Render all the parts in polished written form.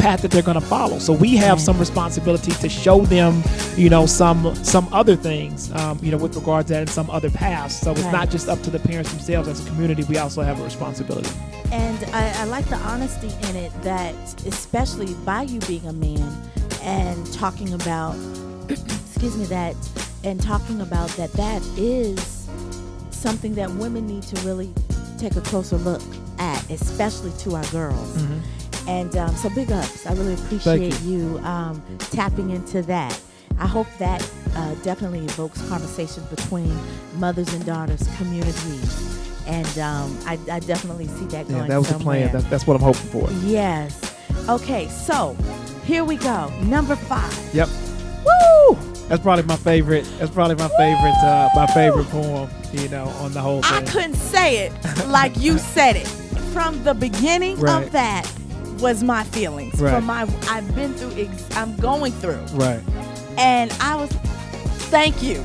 path that they're going to follow. So we have some responsibility to show them, some other things, with regard to that and some other paths. So it's not just up to the parents themselves. As a community, we also have a responsibility. And I like the honesty in it, that especially by you being a man and talking about, that is something that women need to really take a closer look at, especially to our girls. And so big ups. I really appreciate you tapping into that. I hope that definitely evokes conversations between mothers and daughters, communities. And I definitely see that going somewhere. That was the plan. That's what I'm hoping for. Yes. Okay, so here we go. Number 5. Yep. Woo! That's probably my favorite. My favorite poem. On the whole thing. I couldn't say it like you said it. From the beginning of that was my feelings. From I've been through. I'm going through. Right. And I was. Thank you.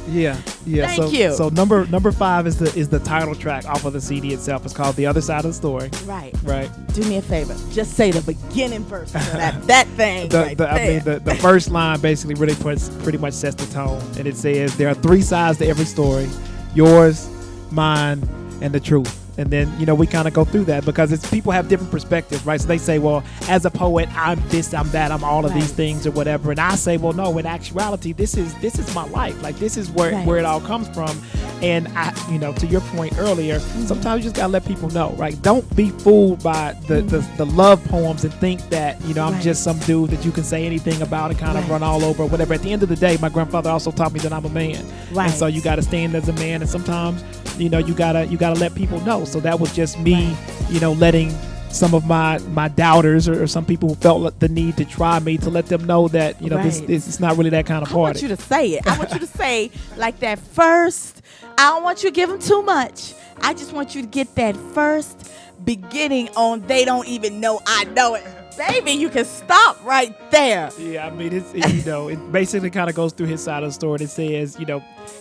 Yeah. Thank you. So number 5 is the title track off of the CD itself. It's called "The Other Side of the Story." Right. Right. Do me a favor. Just say the beginning verse. that thing. The first line basically really pretty much sets the tone, and it says there are 3 sides to every story: yours, mine, and the truth. And then, we kind of go through that because people have different perspectives, right? So they say, well, as a poet, I'm this, I'm that, I'm all of these things or whatever. And I say, well, no, in actuality, this is my life. Like, this is where it all comes from. And I, to your point earlier, sometimes you just gotta let people know, right? Don't be fooled by the love poems and think that, I'm just some dude that you can say anything about and kind of run all over or whatever. At the end of the day, my grandfather also taught me that I'm a man. Right. And so you gotta stand as a man, and sometimes, you gotta let people know. So that was just me, letting some of my doubters or some people who felt the need to try me, to let them know that, this is not really that kind of party. I want you to say it. I want you to say like that first. I don't want you to give them too much. I just want you to get that first beginning on "They Don't Even Know I Know It." Baby, you can stop right there. Yeah, I mean, it basically kind of goes through his side of the story. It says,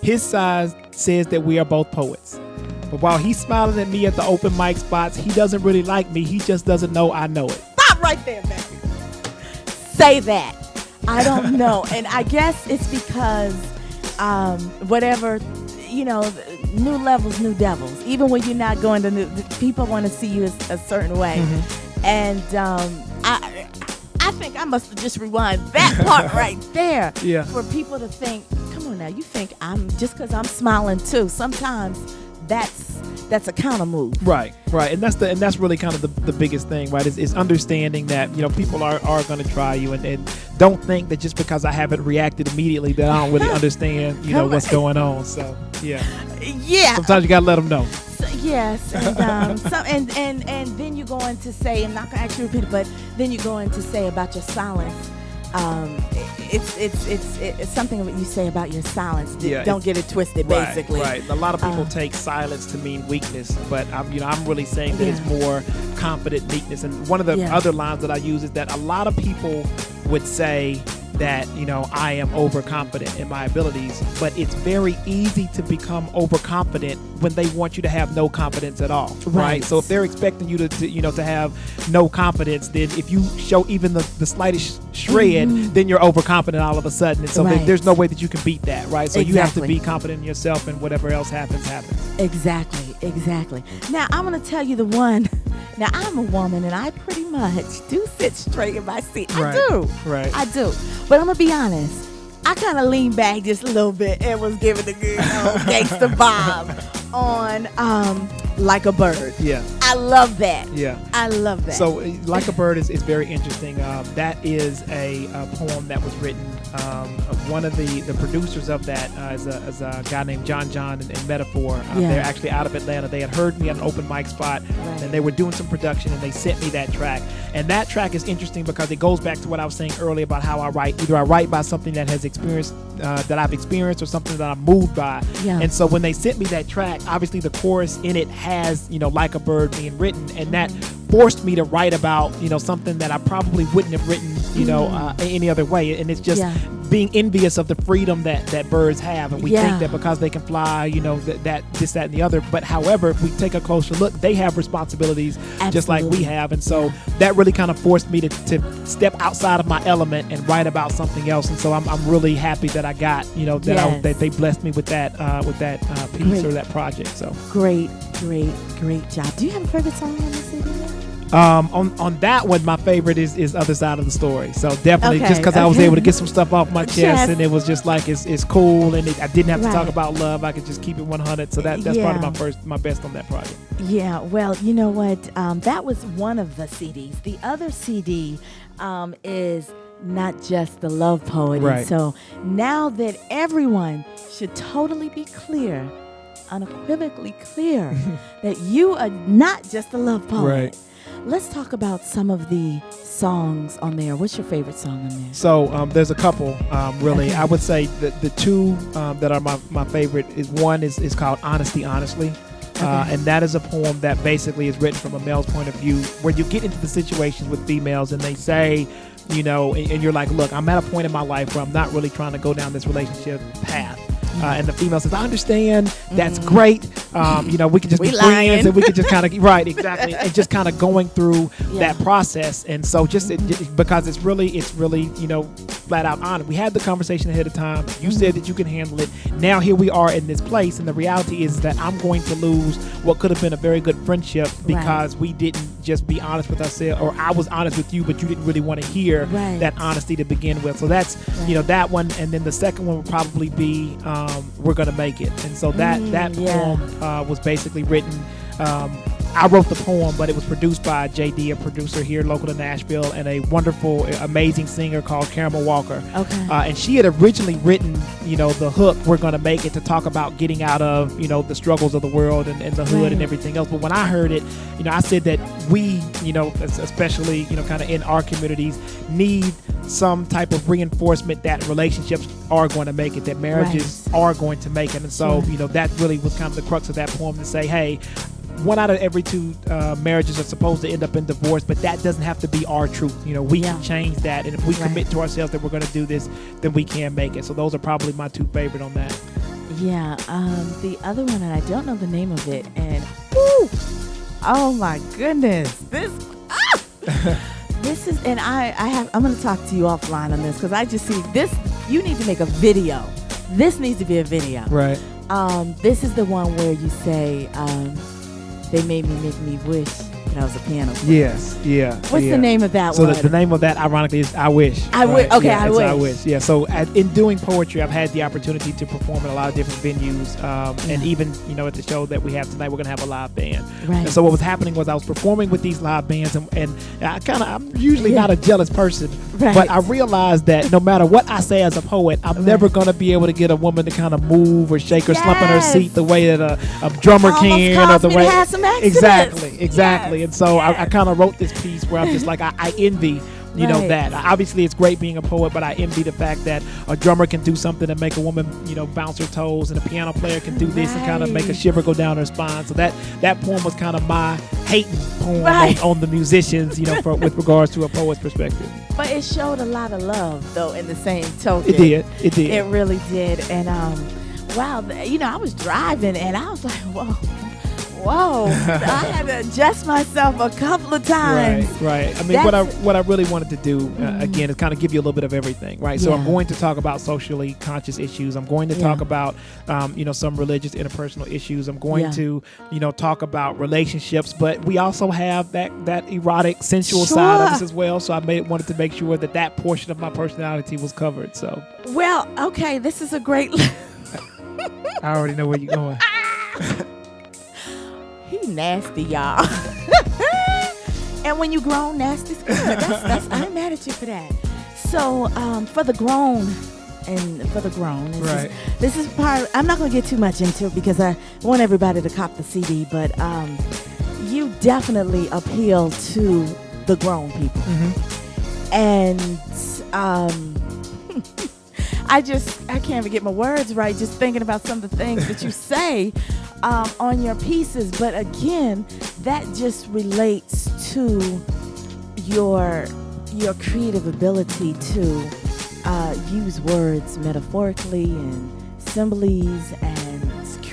his side says that we are both poets. But while he's smiling at me at the open mic spots, he doesn't really like me. He just doesn't know I know it. Stop right there, baby. Say that. I don't know. And I guess it's because whatever, new levels, new devils. Even when you're not going to people want to see you a certain way. And I think I must have just rewind that part right there for people to think, come on now, you think I'm just because I'm smiling too. Sometimes that's a counter move. Right. And that's really kind of the biggest thing, right? Is understanding that, people are going to try you, and don't think that just because I haven't reacted immediately that I don't really understand, what's going on. So, yeah. Sometimes you got to let them know. So, yes, and and then you go on to say, I'm not going to actually repeat it, but then you go on to say about your silence. It's something that you say about your silence. Don't get it twisted, basically. Right. A lot of people take silence to mean weakness, but I'm really saying that it's more confident meekness. And one of the other lines that I use is that a lot of people would say that, I am overconfident in my abilities, but it's very easy to become overconfident when they want you to have no confidence at all, right? So if they're expecting you to have no confidence, then if you show even the slightest shred, then you're overconfident all of a sudden. And so there's no way that you can beat that, right? So you have to be confident in yourself, and whatever else happens. Exactly. Now, I'm going to tell you the one. Now, I'm a woman, and I pretty much do sit straight in my seat. I do. I do. But I'm going to be honest. I kind of leaned back just a little bit and was giving the good old gangster vibe on Like a Bird. Yeah. I love that. Yeah. I love that. So Like a Bird is very interesting. That is a poem that was written. One of the producers of that is a guy named John and Metaphor. They're actually out of Atlanta. They had heard me at an open mic spot, and they were doing some production, and they sent me that track. And that track is interesting because it goes back to what I was saying earlier about how I write. Either I write by something that has experienced, that I've experienced, or something that I'm moved by. Yeah. And so when they sent me that track, obviously the chorus in it has, Like a Bird being written, and that forced me to write about, something that I probably wouldn't have written any other way. And it's just being envious of the freedom that birds have, and we think that because they can fly, that this, that, and the other. But however, if we take a closer look, they have responsibilities just like we have, and so that really kind of forced me to step outside of my element and write about something else. And so I'm really happy that I got that they blessed me with that piece or that project. So great job. Do you have a favorite song on this CD? On that one, my favorite is Other Side of the Story. So definitely just because I was able to get some stuff off my chest, and it was just like it's cool, and I didn't have to talk about love. I could just keep it 100. So that's probably my best on that project. Yeah, well, you know what? That was one of the CDs. The other CD is Not Just the Love Poet. Right. And so now that everyone should totally be clear, unequivocally clear, that you are not just a love poet. Right. Let's talk about some of the songs on there. What's your favorite song on there? So there's a couple, really. I would say the two that are my favorite is one is called Honesty, Honestly. And that is a poem that basically is written from a male's point of view, where you get into the situations with females and they say, and you're like, look, I'm at a point in my life where I'm not really trying to go down this relationship path. And the female says, I understand, that's great. We can just be friends, and we can just kind of, right, exactly. And just kind of going through that process. And so because it's really, flat out honest. We had the conversation ahead of time. You said that you can handle it. Now here we are in this place. And the reality is that I'm going to lose what could have been a very good friendship because we didn't just be honest with ourselves, or I was honest with you, but you didn't really want to hear that honesty to begin with. So that's, that one. And then the second one would probably be, We're Gonna Make It. And so that poem was basically written, I wrote the poem, but it was produced by JD, a producer here local to Nashville, and a wonderful, amazing singer called Caramel Walker. Okay. And she had originally written, the hook, We're Gonna Make It, to talk about getting out of, the struggles of the world and the hood and everything else. But when I heard it, I said that we, especially, kind of in our communities, need some type of reinforcement that relationships are going to make it, that marriages are going to make it. And so, that really was kind of the crux of that poem, to say, hey, 1 out of every 2 marriages are supposed to end up in divorce, but that doesn't have to be our truth. We can change that, and if we commit to ourselves that we're going to do this, then we can make it. So those are probably my 2 favorite on that. Yeah, the other one, and I don't know the name of it, and oh my goodness, this is, and I'm going to talk to you offline on this, because I just see this. You need to make a video. This needs to be a video. Right. This is the one where you say, they made me wish that I was a piano player. Yes, yeah. What's the name of that one? So the name of that, ironically, is I Wish. I wish. Okay, I wish. I Wish. Yeah. So in doing poetry, I've had the opportunity to perform in a lot of different venues, and even at the show that we have tonight, we're gonna have a live band. Right. And so what was happening was I was performing with these live bands, and I'm usually not a jealous person, but I realized that no matter what I say as a poet, I'm never gonna be able to get a woman to kind of move or shake or slump in her seat the way that a drummer can, or the way. Exactly. Yes. And so I kind of wrote this piece where I'm just like, I envy, that. Obviously, it's great being a poet, but I envy the fact that a drummer can do something to make a woman, bounce her toes, and a piano player can do this and kind of make a shiver go down her spine. So that poem was kind of my hating poem on the musicians, with regards to a poet's perspective. But it showed a lot of love, though, in the same token. It did. It really did. And, wow, I was driving, and I was like, whoa. I had to adjust myself a couple of times. Right. I mean, what I really wanted to do, again, is kind of give you a little bit of everything, right? So I'm going to talk about socially conscious issues. I'm going to talk about, some religious interpersonal issues. I'm going to, talk about relationships, but we also have that erotic, sensual side of us as well. So I wanted to make sure that portion of my personality was covered. So. Well, okay, this is a great. I already know where you're going. He nasty, y'all. And when you grown, nasty's good. That's I ain't mad at you for that. So for the grown, this is part. I'm not gonna get too much into it because I want everybody to cop the CD. But you definitely appeal to the grown people, and I can't even get my words right just thinking about some of the things that you say on your pieces. But again, that just relates to your your creative ability to use words metaphorically and similes and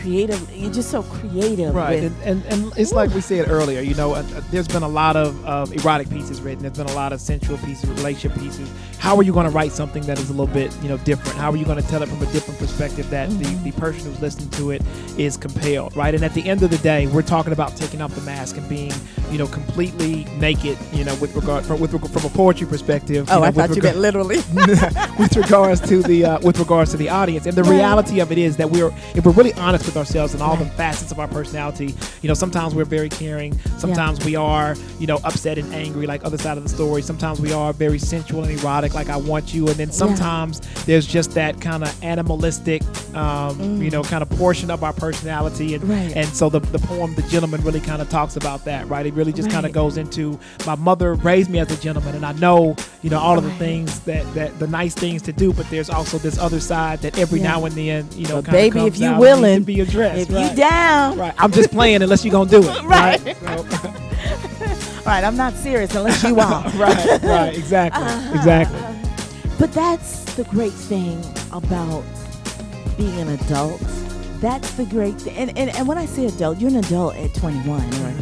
creative. You're just so creative. Right, and it's like we said earlier, you know, there's been a lot of erotic pieces written. There's been a lot of sensual pieces, relationship pieces. How are you going to write something that is a little bit, you know, different? How are you going to tell it from a different perspective that the person who's listening to it is compelled, right? And at the end of the day, we're talking about taking off the mask and being, you know, completely naked, you know, with regard from a poetry perspective. Oh, you know, I thought you meant literally. with regards to the audience, and the reality of it is that if we're really honest with ourselves and all the facets of our personality, you know, sometimes we're very caring, sometimes we are, you know, upset and angry like other side of the story, sometimes we are very sensual and erotic like I Want You, and then sometimes there's just that kind of animalistic you know, kind of portion of our personality, and so the poem The Gentleman really kind of talks about that, right? It really just kind of goes into, my mother raised me as a gentleman, and I know, you know, all of the things that the nice things to do, but there's also this other side that every now and then, you know, kind baby, of if comes you out willing, and needs to be addressed. If you down, I'm just playing unless you're gonna do it. Right. So. Right, I'm not serious unless you are. right, exactly. But that's the great thing about being an adult. That's the great thing. And when I say adult, you're an adult at 21 or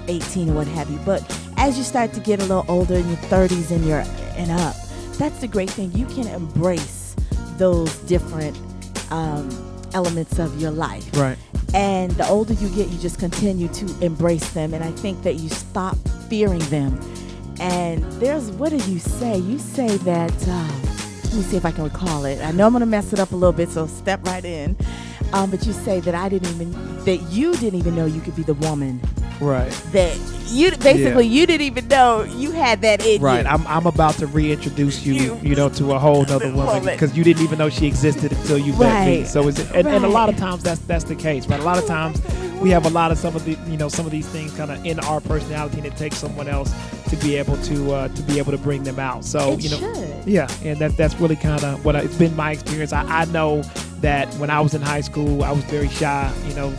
18 or what have you. But as you start to get a little older in your 30s and up, that's the great thing. You can embrace those different elements of your life. Right. And the older you get, you just continue to embrace them. And I think that you stop fearing them. And what did you say? You say that, let me see if I can recall it. I know I'm going to mess it up a little bit, so step right in. But you say that you didn't even know you could be the woman. Right. That you didn't even know you had that in you. Right. I'm about to reintroduce you know, to a whole nother woman because you didn't even know she existed until you met me. So and a lot of times that's the case, right? A lot of times we have a lot of some of these things kind of in our personality, and it takes someone else to be able to bring them out. So and that's really kind of what it's been my experience. I know that when I was in high school, I was very shy. You know,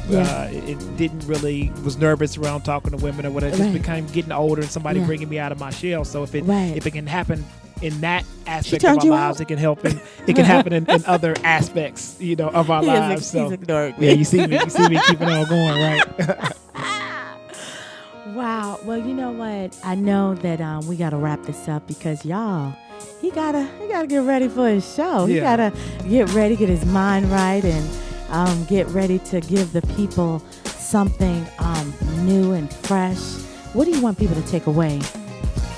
it didn't really was nervous around talking to women or whatever. It just became getting older and somebody bringing me out of my shell. So if it can happen in that aspect of our lives, it can help. It can happen in other aspects, you know, of our lives. So you see me keeping on going, right? Wow. Well, you know what? I know that we got to wrap this up because y'all, he gotta get ready for his show. He gotta get ready, get his mind right, and get ready to give the people something new and fresh. What do you want people to take away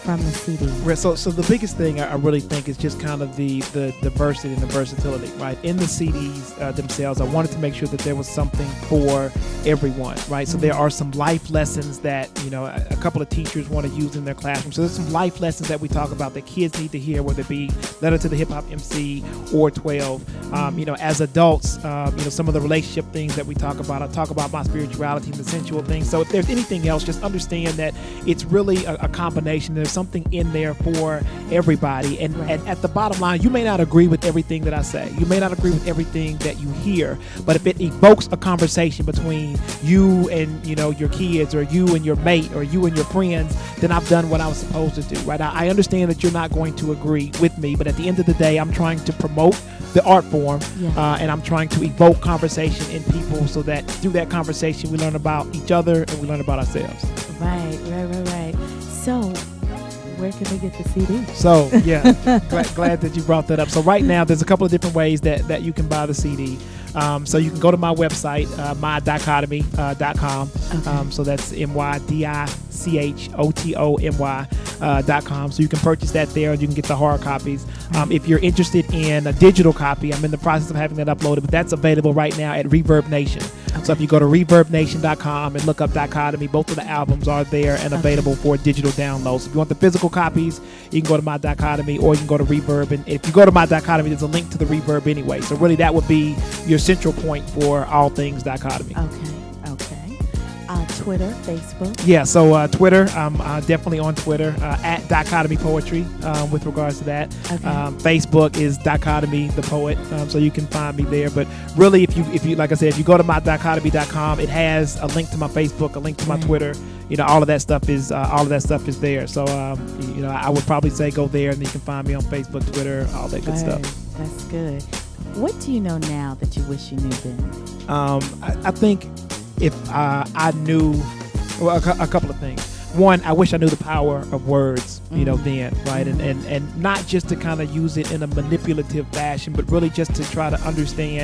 from the CD? So the biggest thing I really think is just kind of the diversity and the versatility, right? In the CDs themselves, I wanted to make sure that there was something for everyone, right? So there are some life lessons that, you know, a couple of teachers want to use in their classroom. So there's some life lessons that we talk about that kids need to hear, whether it be Letter to the Hip Hop MC or 12. You know, as adults, you know, some of the relationship things that we talk about. I talk about my spirituality and the sensual things. So if there's anything else, just understand that it's really a combination. There's something in there for everybody, and at the bottom line, you may not agree with everything that I say, you may not agree with everything that you hear, but if it evokes a conversation between you and, you know, your kids, or you and your mate, or you and your friends, then I've done what I was supposed to do, right? I understand that you're not going to agree with me, but at the end of the day, I'm trying to promote the art form, and I'm trying to evoke conversation in people, so that through that conversation we learn about each other and we learn about ourselves. Right. So where can they get the CD? So glad that you brought that up. So right now there's a couple of different ways that you can buy the CD. So you can go to my website, mydichotomy.com. So that's mydichotomy.com. So you can purchase that there, and you can get the hard copies. If you're interested in a digital copy, I'm in the process of having that uploaded, but that's available right now at Reverb Nation. So if you go to reverbnation.com and look up Dichotomy, both of the albums are there and available for digital downloads. So if you want the physical copies, you can go to My Dichotomy, or you can go to Reverb. And if you go to My Dichotomy, there's a link to the Reverb anyway. So really that would be your central point for all things Dichotomy. Okay. Twitter, Facebook. Yeah, so Twitter, I'm definitely on Twitter at Dichotomy Poetry with regards to that. Facebook is Dichotomy the Poet, so you can find me there. But really, if you like I said, if you go to mydichotomy.com, it has a link to my Facebook, a link to my Twitter. all of that stuff is there. So I would probably say go there, and you can find me on Facebook, Twitter, all that good stuff. That's good. What do you know now that you wish you knew then? I think if I knew, well, a couple of things. One, I wish I knew the power of words, then, right? And not just to kind of use it in a manipulative fashion, but really just to try to understand